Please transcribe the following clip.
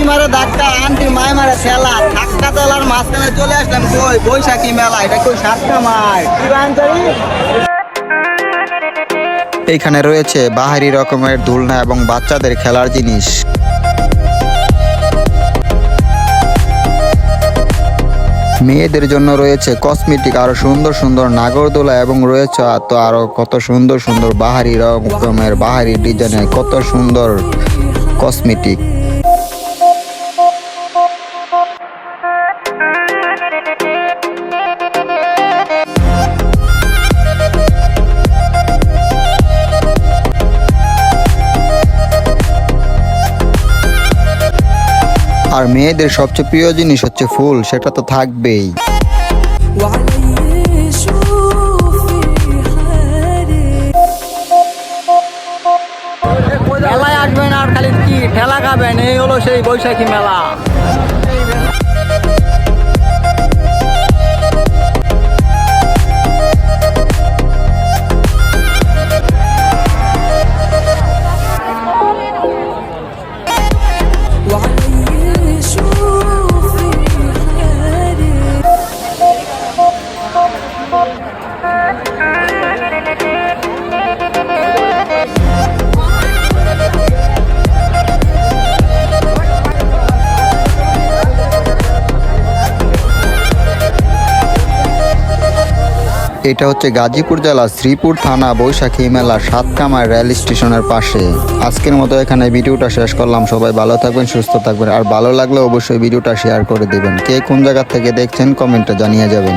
মারে ধাক্কা, আন্টির মায় মারে ঠেলা, ধাক্কা তেলার মাঝখানে চলে আসলাম কই বৈশাখী মেলা। এটা কই সাতকামার এইখানে রয়েছে বাহারি রকমের দোলনা এবং বাচ্চাদের খেলার জিনিস। মেয়েদের জন্য রয়েছে কসমেটিক, আরো সুন্দর সুন্দর নাগরদোলা এবং রয়েছে তো আরো কত সুন্দর সুন্দর বাহারি রকমের বাহারি ডিজাইনের কত সুন্দর কসমেটিক। আর মেয়েদের সবচেয়ে প্রিয় জিনিস হচ্ছে ফুল, সেটা তো থাকবেই। মেলায় আসবেন আর খালি কি ঠেলা খাবেন, এই হলো সেই বৈশাখী মেলা। এটা হচ্ছে গাজীপুর জেলা শ্রীপুর থানা বৈশাখী মেলা সাতকামার রেল স্টেশনের পাশে। আজকের মতো এখানে ভিডিওটা শেষ করলাম। সবাই ভালো থাকবেন, সুস্থ থাকবেন, আর ভালো লাগলে অবশ্যই ভিডিওটা শেয়ার করে দিবেন। কে কোন জায়গা থেকে দেখছেন কমেন্টে জানিয়ে যাবেন।